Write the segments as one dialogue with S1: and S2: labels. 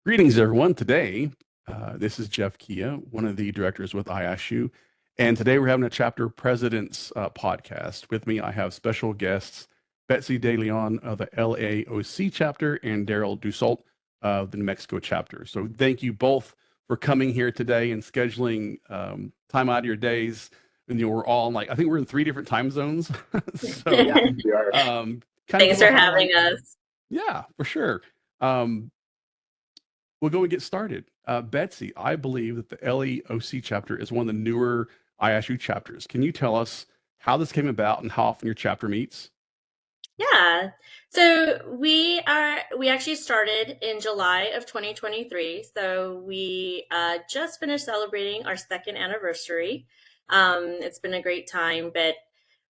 S1: Greetings, everyone. Today, this is Jeff Kia, one of the directors with IASIU, and today we're having a chapter president's podcast. With me, I have special guests Betsy De Leon of the LAOC chapter and Darrell Dussault of the New Mexico chapter. So thank you both for coming here today and scheduling time out of your days. And we're all in I think we're in 3 different time zones. So
S2: Yeah, we are.
S3: Thanks for having us.
S1: Yeah, for sure. We'll go and get started. Betsy, I believe that the LAOC chapter is one of the newer IASU chapters. Can you tell us how this came about and how often your chapter meets?
S3: Yeah. So we actually started in July of 2023. So we just finished celebrating our second anniversary. It's been a great time, but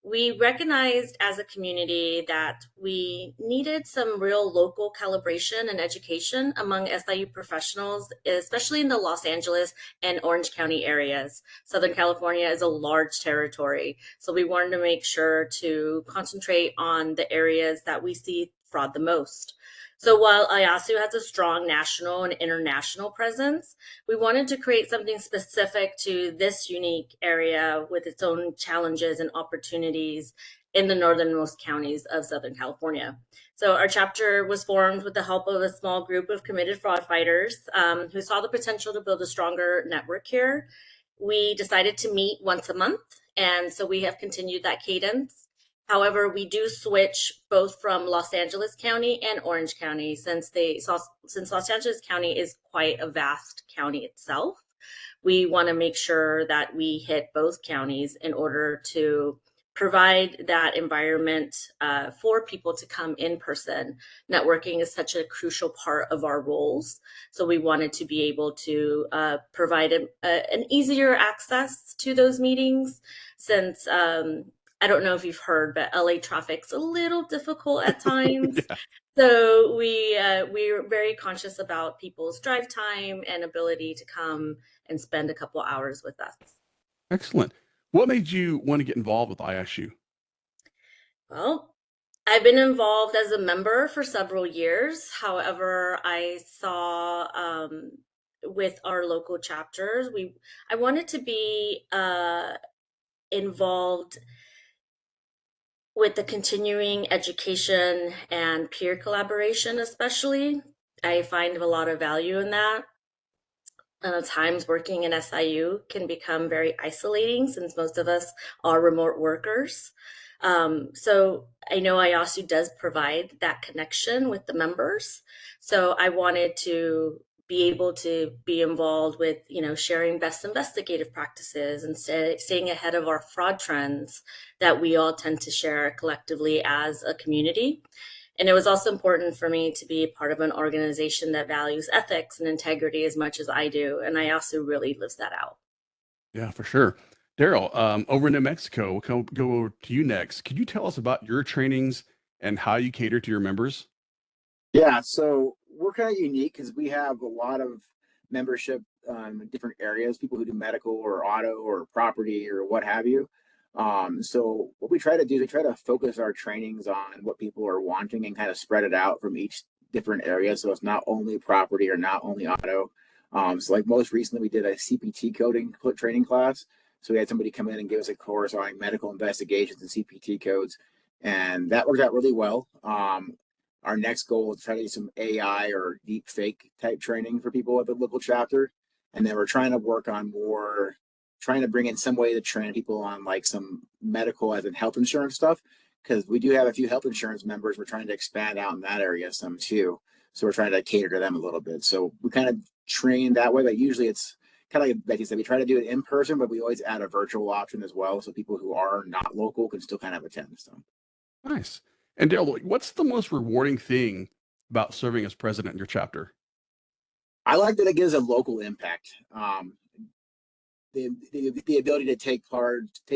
S3: we recognized as a community that we needed some real local calibration and education among SIU professionals, especially in the Los Angeles and Orange County areas. Southern California is a large territory, so we wanted to make sure to concentrate on the areas that we see fraud the most. So while IASIU has a strong national and international presence, we wanted to create something specific to this unique area with its own challenges and opportunities in the northernmost counties of Southern California. So our chapter was formed with the help of a small group of committed fraud fighters who saw the potential to build a stronger network here. We decided to meet once a month, and so we have continued that cadence. However, we do switch both from Los Angeles County and Orange County since Los Angeles County is quite a vast county itself. We want to make sure that we hit both counties in order to provide that environment for people to come in person. Networking is such a crucial part of our roles. So we wanted to be able to provide an easier access to those meetings since I don't know if you've heard, but LA traffic's a little difficult at times.
S1: Yeah.
S3: So we're very conscious about people's drive time and ability to come and spend a couple hours with us.
S1: Excellent. What made you want to get involved with IASU?
S3: Well, I've been involved as a member for several years. However, I saw with our local chapters, I wanted to be involved with the continuing education and peer collaboration, especially. I find a lot of value in that. Times working in SIU can become very isolating since most of us are remote workers. So I know IASIU does provide that connection with the members. So I wanted to be able to be involved with, sharing best investigative practices and staying ahead of our fraud trends that we all tend to share collectively as a community. And it was also important for me to be a part of an organization that values ethics and integrity as much as I do. And I also really lives that out.
S1: Yeah, for sure. Darrell, over in New Mexico, we'll go over to you next. Could you tell us about your trainings and how you cater to your members?
S2: Yeah, so we're kind of unique because we have a lot of membership in different areas, people who do medical or auto or property or what have you. So what we try to do is we try to focus our trainings on what people are wanting and kind of spread it out from each different area. So it's not only property or not only auto. So like most recently, we did a CPT coding training class. So we had somebody come in and give us a course on medical investigations and CPT codes, and that worked out really well. Our next goal is to try to do some AI or deep fake type training for people at the local chapter. And then we're trying to work on trying to bring in some way to train people on like some medical as in health insurance stuff. Because we do have a few health insurance members. We're trying to expand out in that area some too. So we're trying to cater to them a little bit. So we kind of train that way, but usually it's kind of like Becky said, we try to do it in person, but we always add a virtual option as well. So people who are not local can still kind of attend. So
S1: Nice. And Darrell, what's the most rewarding thing about serving as president in your chapter?
S2: I like that it gives a local impact. The ability to take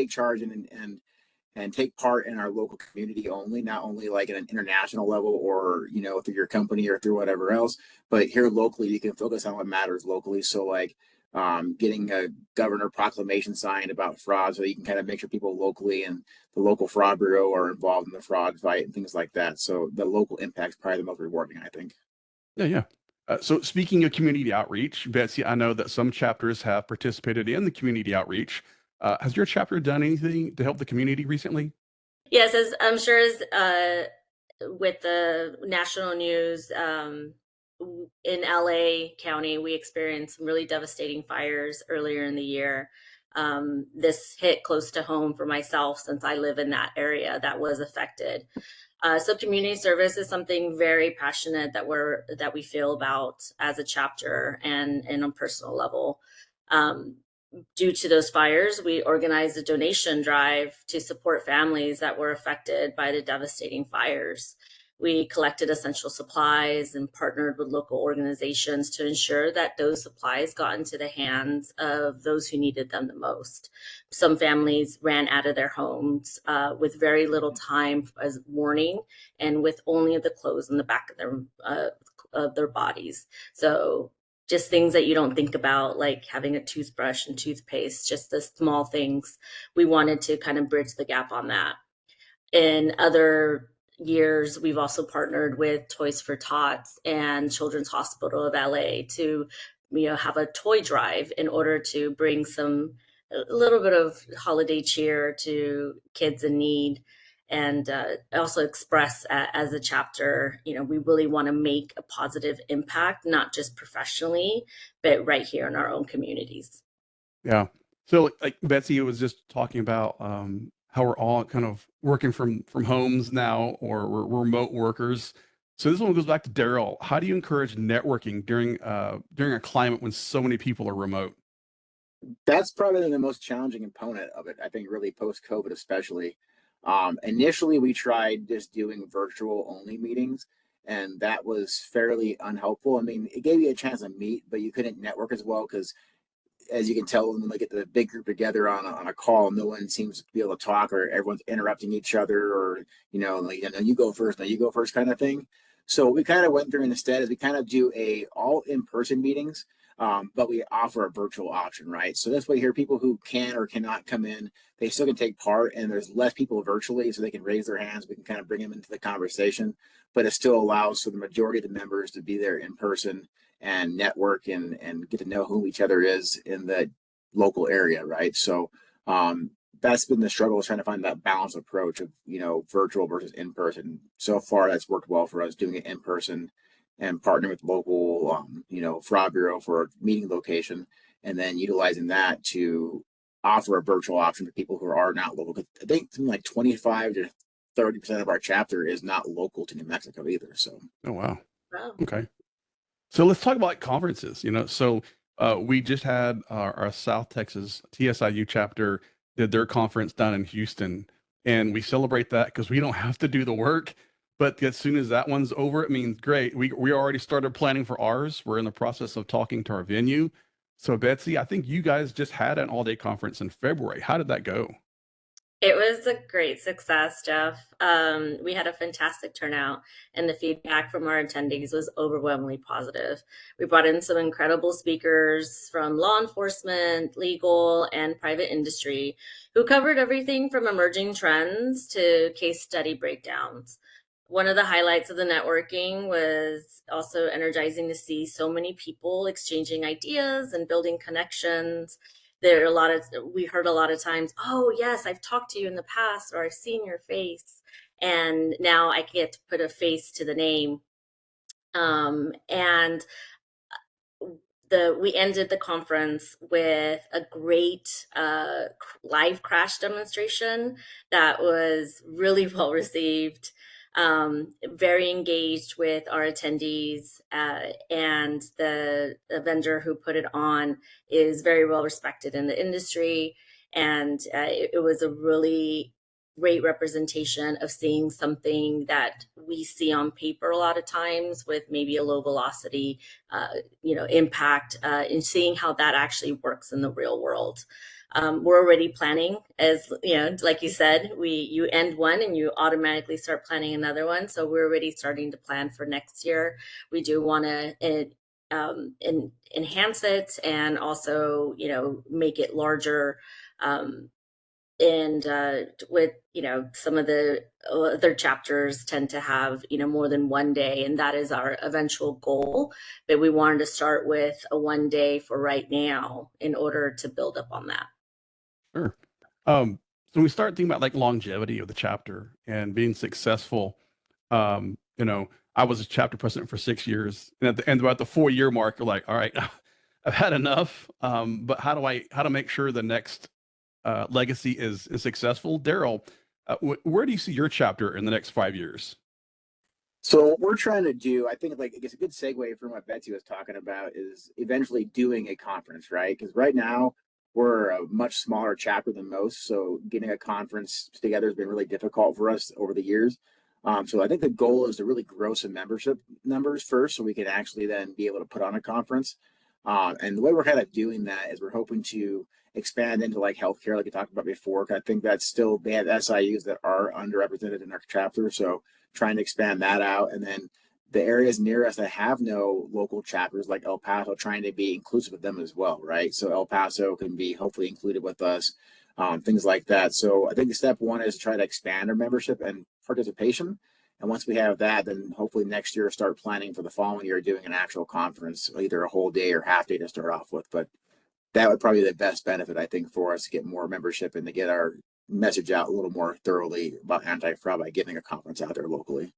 S2: charge and take part in our local community only, not only like at an international level or, through your company or through whatever else, but here locally, you can focus on what matters locally. So like getting a governor proclamation signed about fraud so you can kind of make sure people locally and the local fraud bureau are involved in the fraud fight and things like that. So the local impact is probably the most rewarding, I think.
S1: Yeah. So speaking of community outreach, Betsy, I know that some chapters have participated in the community outreach. Has your chapter done anything to help the community recently?
S3: Yes, as I'm sure as with the national news, in LA County, we experienced some really devastating fires earlier in the year. This hit close to home for myself since I live in that area that was affected. So community service is something very passionate that we feel about as a chapter and on a personal level. Um, Due to those fires, we organized a donation drive to support families that were affected by the devastating fires. We collected essential supplies and partnered with local organizations to ensure that those supplies got into the hands of those who needed them the most. Some families ran out of their homes with very little time as warning and with only the clothes on the back of their bodies. So just things that you don't think about, like having a toothbrush and toothpaste, just the small things. We wanted to kind of bridge the gap on that. In other years, we've also partnered with Toys for Tots and Children's Hospital of LA to, have a toy drive in order to bring a little bit of holiday cheer to kids in need, and also express as a chapter, we really want to make a positive impact, not just professionally, but right here in our own communities.
S1: Yeah. So like Betsy was just talking about how we're all kind of working from homes now, or we're remote workers. So this one goes back to Darrell. How do you encourage networking during a climate when so many people are remote?
S2: That's probably the most challenging component of it. I think really post COVID, especially. Initially, we tried just doing virtual only meetings, and that was fairly unhelpful. I mean, it gave you a chance to meet, but you couldn't network as well because, as you can tell, when they get the big group together on a call, no one seems to be able to talk, or everyone's interrupting each other, or like, you go first, no, you go first, kind of thing. So what we kind of went through instead is we kind of do a all in person meetings, but we offer a virtual option, right? So this way, here people who can or cannot come in, they still can take part, and there's less people virtually, so they can raise their hands. We can kind of bring them into the conversation, but it still allows for the majority of the members to be there in person and network and get to know who each other is in the local area, right? So that's been the struggle, is trying to find that balanced approach of virtual versus in person. So far, that's worked well for us, doing it in person and partnering with local fraud bureau for a meeting location, and then utilizing that to offer a virtual option for people who are not local. I think something like 25 to 30% of our chapter is not local to New Mexico either. So
S1: Oh wow.
S3: Wow.
S1: Okay. So let's talk about like conferences. So we just had our South Texas TSIU chapter did their conference down in Houston, and we celebrate that because we don't have to do the work. But as soon as that one's over, it means great. We already started planning for ours. We're in the process of talking to our venue. So Betsy, I think you guys just had an all-day conference in February. How did that go?
S3: It was a great success, Jeff. We had a fantastic turnout, and the feedback from our attendees was overwhelmingly positive. We brought in some incredible speakers from law enforcement, legal, and private industry who covered everything from emerging trends to case study breakdowns. One of the highlights of the networking was also energizing to see so many people exchanging ideas and building connections. We heard a lot of times, oh yes, I've talked to you in the past, or I've seen your face, and now I get to put a face to the name. And we ended the conference with a great live crash demonstration that was really well received, very engaged with our attendees, and the vendor who put it on is very well respected in the industry. And it was a really great representation of seeing something that we see on paper a lot of times with maybe a low velocity impact, and seeing how that actually works in the real world. We're already planning, as like you said, you end one and you automatically start planning another one. So we're already starting to plan for next year. We do want to enhance it and also make it larger. and with some of the other chapters tend to have more than one day, and that is our eventual goal, but we wanted to start with a one day for right now in order to build up on that.
S1: Sure. So we start thinking about like longevity of the chapter and being successful. I was a chapter president for 6 years, and at the end, about the 4 year mark, you're like, all right, I've had enough. But how to make sure the next legacy is successful? Darrell, where do you see your chapter in the next 5 years?
S2: So what we're trying to do, I think, like, I guess a good segue from what Betsy was talking about is eventually doing a conference, right? Because right now we're a much smaller chapter than most, so getting a conference together has been really difficult for us over the years. So I think the goal is to really grow some membership numbers first, so we can actually then be able to put on a conference. And the way we're kind of doing that is we're hoping to expand into like healthcare, like we talked about before. I think that's still, they have SIUs that are underrepresented in our chapter, so trying to expand that out. And then the areas near us that have no local chapters, like El Paso, trying to be inclusive of them as well, right? So El Paso can be hopefully included with us, things like that. So I think step one is to try to expand our membership and participation. And once we have that, then hopefully next year start planning for the following year doing an actual conference, either a whole day or half day to start off with. But that would probably be the best benefit, I think, for us to get more membership and to get our message out a little more thoroughly about anti-fraud by getting a conference out there locally.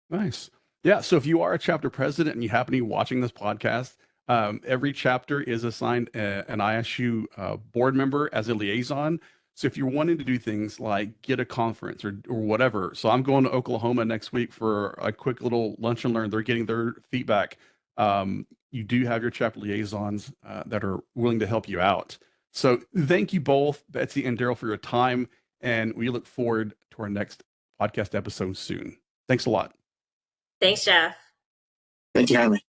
S1: Nice. Yeah. So if you are a chapter president and you happen to be watching this podcast, every chapter is assigned an IASIU board member as a liaison. So if you're wanting to do things like get a conference or whatever, so I'm going to Oklahoma next week for a quick little lunch and learn. They're getting their feedback. You do have your chapter liaisons that are willing to help you out. So thank you both, Betsy and Darrell, for your time. And we look forward to our next podcast episode soon. Thanks a lot.
S3: Thanks, Jeff.
S2: Thank you kindly.